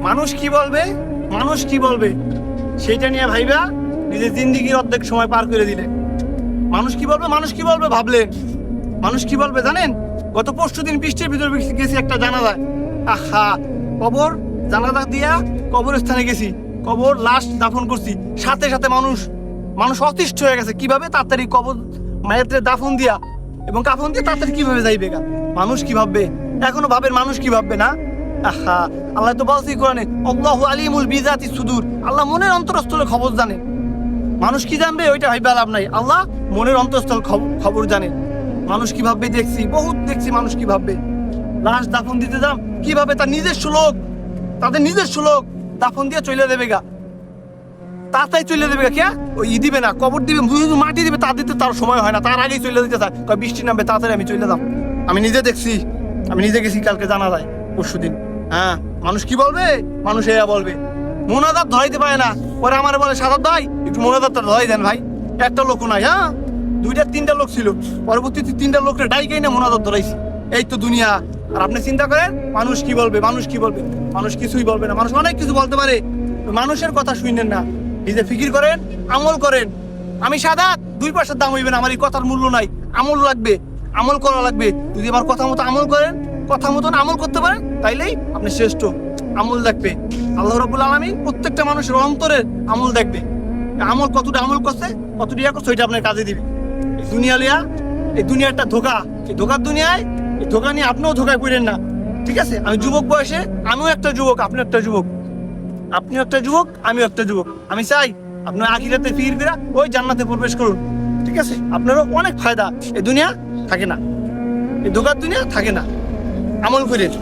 মানুষ কি বলবে, মানুষ কি বলবে সেইটা নিয়ে ভাইবা নিজের জিন্দিগির অর্ধেক সময় পার করে দিলে। মানুষ কি বলবে, মানুষ কি বলবে ভাবলেন। মানুষ কি বলবে জানেন? গত পরশুদিন বৃষ্টির ভিতরে গেছি একটা জানাজায়। আহা, কবর জানাজা দিয়া কবরস্থানে গেছি, কবর লাশ দাফন করছি, সাথে সাথে মানুষ অতিষ্ঠ হয়ে গেছে। কিভাবে তাড়াতাড়ি কবর মায়ের দাফন দিয়া এবং কাফন দিয়ে তাড়াতাড়ি কিভাবে যাইবে গা। মানুষ কি ভাববে, এখনো ভাবেন মানুষ কি ভাববে না? আহা, আল্লাহ তো বলছি কোরআনে, আল্লাহু আলিমুল বিজাতি সুদূর, আল্লাহ মনের অন্তরস্থলে খবর জানে। মানুষ কি জানবে ওইটা ভাইবা লাভ নাই, আল্লাহ মনের অন্তরস্থল খবর জানে। মানুষ কি ভাববে দেখছি, বহুত দেখছি মানুষ কি ভাববে। লাশ দাফন দিতে যাম, কিভাবে তার নিজস্ব লোক, তাদের নিজস্ব লোক দাফন দিয়ে চলে দেবে গা, তাড়াতাড়ি চলে দেবে গা। কে ওই দিবে না, কবর দিবে, মাটি দিবে, তা দিতে তার সময় হয় না, তার আগেই চলে দিতে চায়, বৃষ্টি নামবে তাড়াতাড়ি আমি চলে যাম। আমি নিজে দেখছি, আমি নিজে গেছি কালকে জানা যায় পরশুদিন। হ্যাঁ, মানুষ কি বলবে, মানুষ এরা বলবে। মোনাজাত ধরাইতে পারে না, পরে আমার বলে সাদাত ভাই একটু মোনাজাতটা ধরাই দেন ভাই। একটা লোক নাই, হ্যাঁ দুইটা তিনটা লোক ছিল, পরবর্তীতে তিনটা লোককে ডাইকেই না মোনাজাত ধরাইছি। এই তো দুনিয়া। আর আপনি চিন্তা করেন মানুষ কি বলবে, মানুষ কি বলবে। মানুষ কিছুই বলবে না, মানুষ অনেক কিছু বলতে পারে, মানুষের কথা শুনেন না, নিজে ফিকির করেন, আমল করেন। আমি সাদাত 2 পয়সার দাম হইবে না, আমার এই কথার মূল্য নাই। আমল লাগবে, আমল করা লাগবে। যদি আমার কথা মতো আমল করেন, কথা মতন আমল করতে পারেন, তাইলেই আপনি শ্রেষ্ঠ। আমল দেখবে আল্লাহ রাব্বুল আলামিন, প্রত্যেকটা মানুষের অন্তরের আমল দেখবে। আমল কতটা আমল করছে, কতটা ইয়া করছে, ওইটা আপনার কাজে দিবে। এই দুনিয়া লিয়া, এই দুনিয়া একটা ধোকা, এই ধোকার দুনিয়ায়, এই ধোকা নিয়ে আপনিও ধোকায় পড়েন না, ঠিক আছে? আমি যুবক বয়সে, আমিও একটা যুবক, আপনি একটা যুবক, আপনিও একটা যুবক, আমিও একটা যুবক। আমি চাই আপনার আখিরাতে ফির ফিরা ওই জান্নাতে প্রবেশ করুন, ঠিক আছে? আপনারও অনেক ফায়দা। এই দুনিয়া থাকে না, এই ধোকার দুনিয়া থাকে না। আমল করেন।